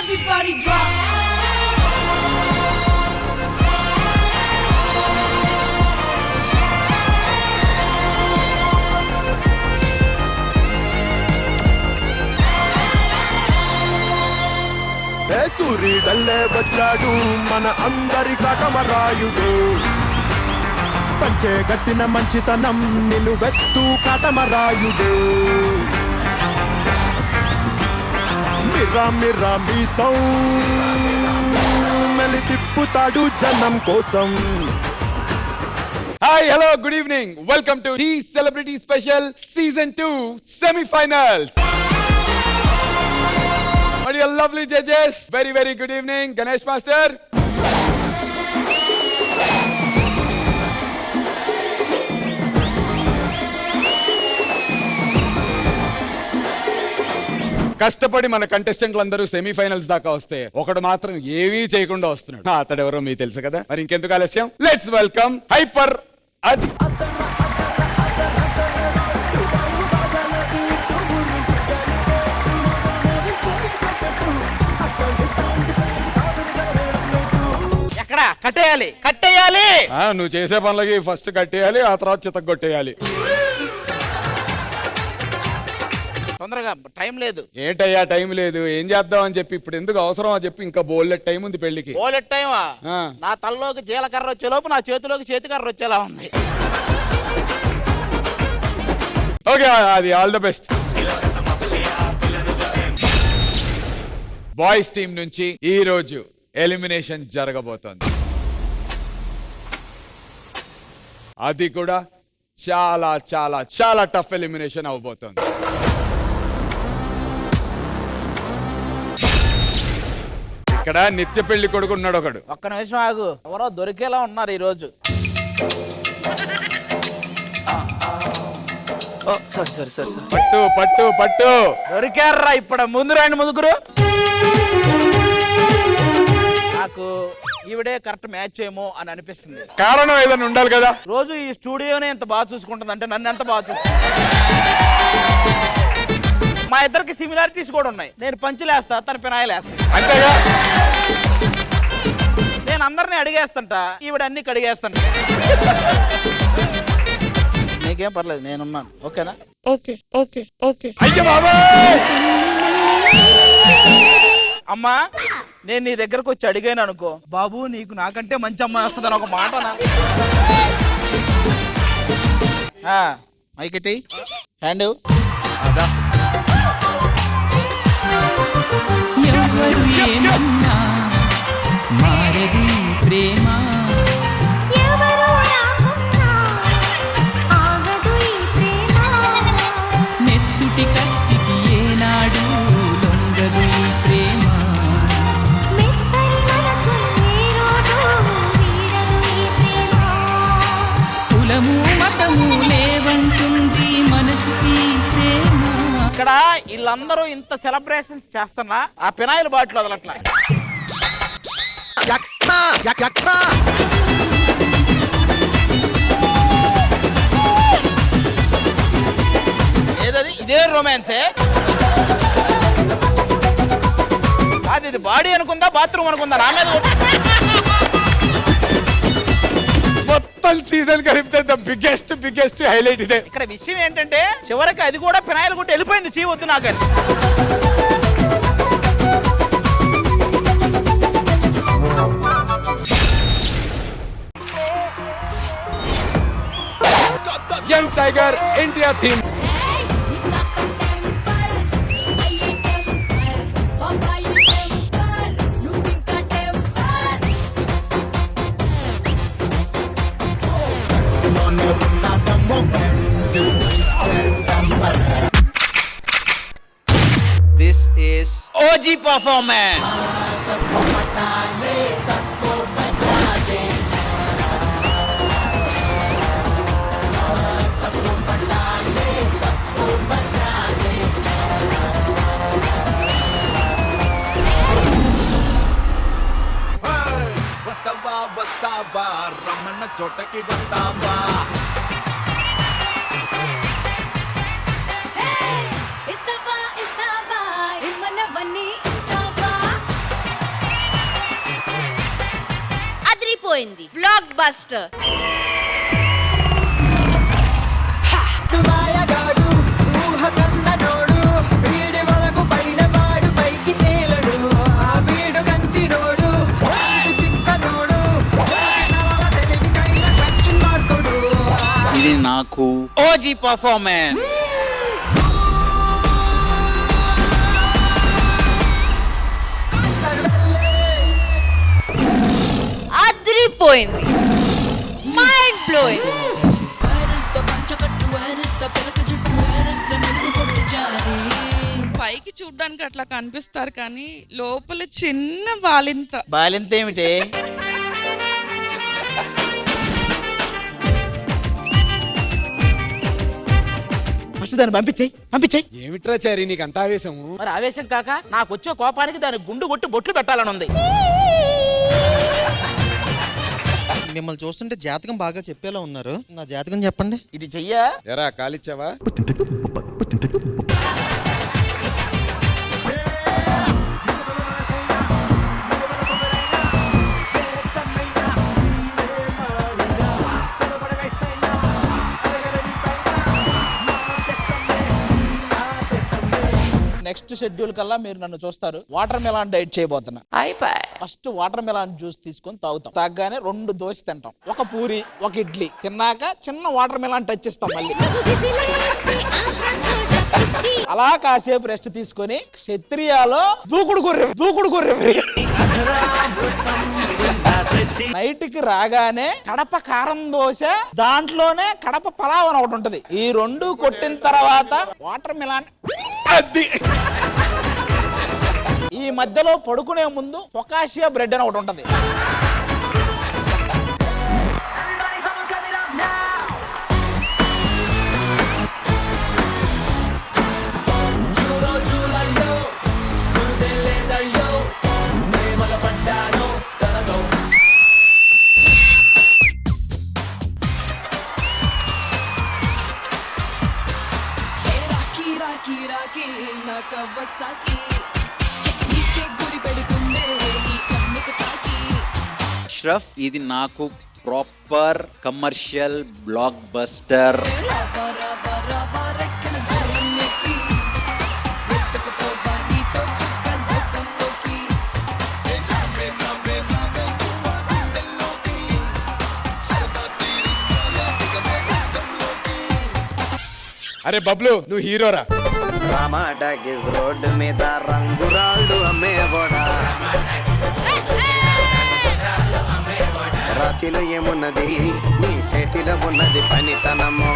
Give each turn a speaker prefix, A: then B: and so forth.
A: Everybody drop.
B: సూర్యుడల్లే వచ్చాడు మన అందరి కాటమరాయుడు పంచే గట్టిన మంచితనం నిలువెత్తు కాటమరాయుడు మిరా మిరా మీసం మెలి తిప్పుతాడు జనం కోసం.
C: Hi, hello, good evening. Welcome to the Celebrity Special Season 2 Semi-Finals. What are your lovely judges? Very, very good evening. Ganesh Master. కష్టపడి మన కంటెస్టెంట్లందరూ సెమీఫైనల్స్ దాకా వస్తే ఒకడు మాత్రం ఏమీ చేయకుండా వస్తున్నాడు. అతడెవరో మీకు తెలుసు కదా. మరి ఇంకెందుకు ఆలస్యం, లెట్స్ వెల్కమ్ హైపర్ అది.
D: కట్టేయాలి కట్టేయాలి.
C: నువ్వు చేసే పనులకి ఫస్ట్ కట్టేయాలి, ఆ తర్వాత చితగొట్టేయాలి.
D: తొందరగా, టైం లేదు.
C: ఏంటయ్యా టైం లేదు, ఏం చేద్దాం అని చెప్పి ఇప్పుడు ఎందుకు అవసరం అని చెప్పి ఇంకా బోల్లెట్ టైం ఉంది పెళ్లికి.
D: బోలెట్ టైమా? నా తలలోకి జీలకర్ర వచ్చేలోపు నా చేతిలోకి చేతికర్ర వచ్చేలా ఉంది.
C: ఓకే, అది all the best. Boys team నుంచి ఈ రోజు ఎలిమినేషన్ జరగబోతోంది. అది కూడా చాలా చాలా చాలా టఫ్ ఎలిమినేషన్ అవబోతోంది. ఇక్కడ నిత్య పెళ్లి కొడుకు ఉన్నాడు ఒకడు.
D: ఒక్క నిమిషం ఆగు, ఎవరో దొరికేలా ఉన్నారు ఈ రోజు.
C: పట్టు పట్టు పట్టు
D: దొరికారా ఇప్పుడు. ముందు రండి ముదుగురు. నాకు ఈవిడే కరెక్ట్ మ్యాచ్ ఏమో అని అనిపిస్తుంది.
C: కారణం ఏదైనా ఉండాలి కదా.
D: రోజు ఈ స్టూడియోనే ఎంత బాగా చూసుకుంటుంది అంటే నన్ను ఎంత బాగా చూసుకుంటుంది. మా ఇద్దరికి సిమిలారిటీస్ కూడా ఉన్నాయి. నేను పంచులేస్తా, తన పినాయిలేస్తా.
C: అంతేగా,
D: నేను అందరినీ అడిగేస్తంట, ఈవిడ అన్ని కడిగేస్తంట. నీకేం పర్లేదు, నేనున్నాను. ఓకేనా?
E: Okay okay okay.
C: అయ్య బాబాయ్,
D: అమ్మా నేను నీ దగ్గరకు వచ్చి అడిగాను అనుకో, బాబు నీకు నాకంటే మంచి అమ్మాయి వస్తుందని ఒక మాట మైకెట్టి హ్యాండ్.
F: ఎవరు ఏమన్నా మారది ప్రేమ, నెత్తుటి కత్తికి ఏనాడు లొంగదు ఈ ప్రేమ, కులము మతము లేవంటుంది మనసుకి ప్రేమ.
D: ఇక్కడ వీళ్ళందరూ ఇంత సెలబ్రేషన్స్ చేస్తున్నా ఆ పినాయిల బాటిల్ వదలట్లా. ఏదది? ఇదే రొమాన్సే. అది ఇది బాడీ అనుకుందా బాత్రూమ్ అనుకుందా? నా మీద
C: మొత్తం సీజన్ కలిపితే ద బిగ్గెస్ట్ బిగ్గెస్ట్ హైలైట్ ఇదే.
D: ఇక్కడ విషయం ఏంటంటే చివరికి అది కూడా పినాయిల్ కొట్టి వెళ్ళిపోయింది. చీవద్దు నాకు.
C: Young tiger India theme.
D: This is OG performance.
B: వస్తావా వస్తావా రమ్మన్న చోటకి వస్తావా,
A: ఇస్తావా ఇస్తావా ఇమ్మన్నవన్నీ ఇస్తావా, అదిరిపోయింది, బ్లాక్ బస్టర్.
G: ఇది నాకు ఓజీ పర్ఫార్మెన్స్.
A: అదిరిపోయింది, మైండ్ బ్లోయింగ్.
H: పైకి చూడ్డానికి అట్లా కనిపిస్తారు కానీ లోపల చిన్న బాలింత.
D: బాలింత ఏమిటి? ఫస్ట్ దాన్ని పంపించేయి.
C: ఏమిట్రా చారి నీకు అంత ఆవేశము?
D: మరి ఆవేశం కాక నాకు వచ్చే కోపానికి దాని గుండు కొట్టి బొట్లు పెట్టాలని ఉంది.
I: మిమ్మల్ని చూస్తుంటే జాతకం బాగా చెప్పేలా ఉన్నారు. నా జాతకం చెప్పండి.
D: ఇది చెయ్యా?
C: ఎరా కాలిచ్చావా?
D: నెక్స్ట్ షెడ్యూల్ కల్లా మీరు నన్ను చూస్తారు. వాటర్ మెలాన్ డైట్ చేయబోతున్నా. ఫస్ట్ వాటర్ మెలాన్ జ్యూస్ తీసుకొని తాగుతాం. తాగగానే 2 దోశ తింటాం, 1 పూరి 1 ఇడ్లీ తిన్నాక చిన్న వాటర్ మెలాన్ టచ్ ఇస్తాం. మళ్ళీ అలా కాసేపు రెస్ట్ తీసుకొని క్షత్రియాలో దూకుడు గొర్రె నైట్ కి రాగానే కడప కారం దోశ, దాంట్లోనే కడప పలావ్ అని ఒకటి ఉంటది. ఈ 2 కొట్టిన తర్వాత వాటర్ మిలాన్ అది. ఈ మధ్యలో పడుకునే ముందు ఫొకాషియా బ్రెడ్ అని ఒకటి ఉంటది.
G: అష్రఫ్, ఇది నాకు ప్రాపర్ కమర్షియల్ బ్లాక్ బస్టర్.
C: అరే బబ్లు, నువ్వు హీరోరా.
B: రామాటాకిస్ రోడ్డు మీద రంగురాళ్ళు అమ్మేవాడా, రాతిలో ఏమున్నది నీ చేతిలో ఉన్నది పనితనము.